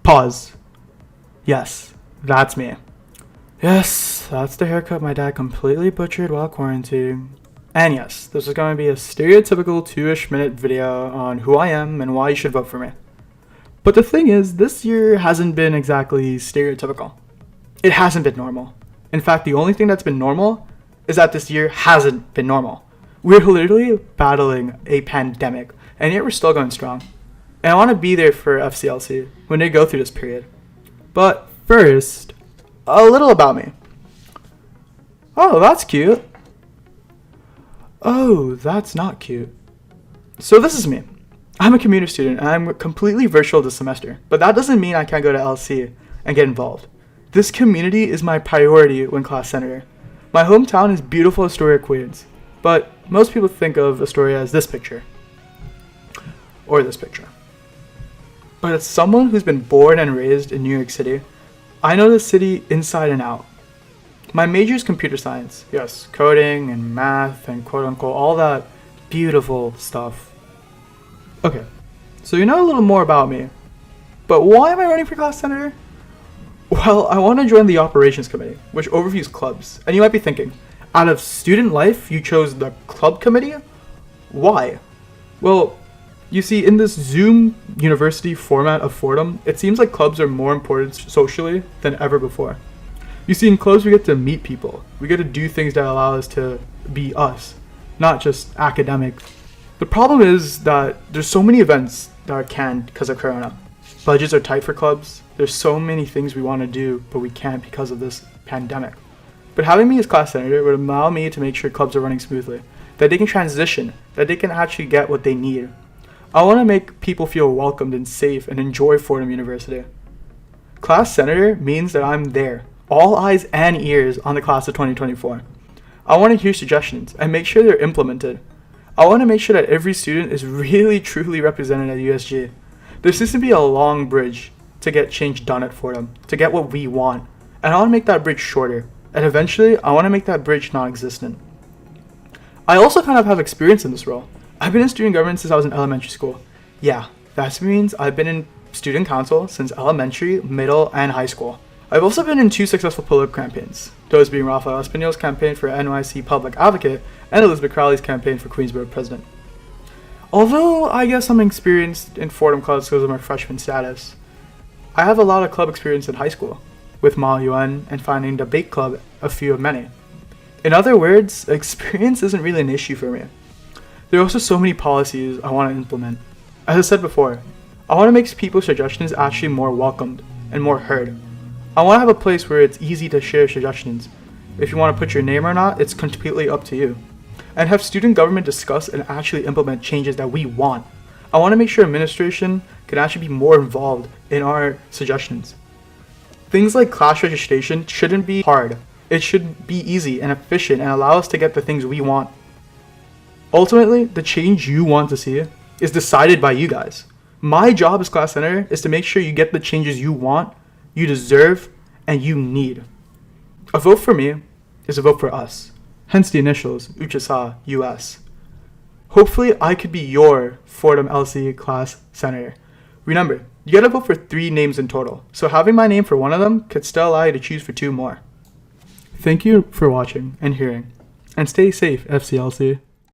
Pause. Yes, that's me. Yes, that's the haircut my dad completely butchered while quarantining. And yes, this is going to be a stereotypical 2-ish minute video on who I am and why you should vote for me. But the thing is, this year hasn't been exactly stereotypical. It hasn't been normal. In fact, the only thing that's been normal is that this year hasn't been normal. We're literally battling a pandemic, and yet we're still going strong. And I want to be there for FCLC when they go through this period. But first, a little about me. Oh, that's cute. Oh, that's not cute. So this is me. I'm a commuter student and I'm completely virtual this semester, but that doesn't mean I can't go to LC and get involved. This community is my priority when class senator. My hometown is beautiful Astoria, Queens, but most people think of Astoria as this picture. Or this picture. But as someone who's been born and raised in New York City, I know the city inside and out. My major is computer science. Yes, coding and math and quote unquote all that beautiful stuff. Okay, so you know a little more about me. But why am I running for class senator? Well, I want to join the operations committee, which overviews clubs. And you might be thinking, out of student life, you chose the club committee? Why? Well, you see, in this Zoom university format of Fordham, it seems like clubs are more important socially than ever before. You see, in clubs we get to meet people. We get to do things that allow us to be us, not just academic. The problem is that there's so many events that are canned because of Corona. Budgets are tight for clubs. There's so many things we want to do, but we can't because of this pandemic. But having me as class senator would allow me to make sure clubs are running smoothly, that they can transition, that they can actually get what they need. I want to make people feel welcomed and safe and enjoy Fordham University. Class senator means that I'm there, all eyes and ears on the class of 2024. I want to hear suggestions and make sure they're implemented. I want to make sure that every student is really truly represented at USG. There seems to be a long bridge to get change done at Fordham, to get what we want. And I want to make that bridge shorter. And eventually, I want to make that bridge non-existent. I also kind of have experience in this role. I've been in student government since I was in elementary school. Yeah, that means I've been in student council since elementary, middle, and high school. I've also been in 2 successful political campaigns, those being Rafael Espinal's campaign for NYC Public Advocate and Elizabeth Crowley's campaign for Queensborough President. Although I guess I'm experienced in Fordham clubs because of my freshman status, I have a lot of club experience in high school, with Ma Yuan and finding the bake club a few of many. In other words, experience isn't really an issue for me. There are also so many policies I want to implement. As I said before, I want to make people's suggestions actually more welcomed and more heard. I want to have a place where it's easy to share suggestions. If you want to put your name or not, it's completely up to you. And have student government discuss and actually implement changes that we want. I want to make sure administration can actually be more involved in our suggestions. Things like class registration shouldn't be hard. It should be easy and efficient and allow us to get the things we want. Ultimately, the change you want to see is decided by you guys. My job as class senator is to make sure you get the changes you want, you deserve, and you need. A vote for me is a vote for us. Hence the initials, Utsha, Saha, US. Hopefully I could be your Fordham LC class senator. Remember, you gotta vote for 3 names in total, so having my name for one of them could still allow you to choose for 2 more. Thank you for watching and hearing, and stay safe, FCLC.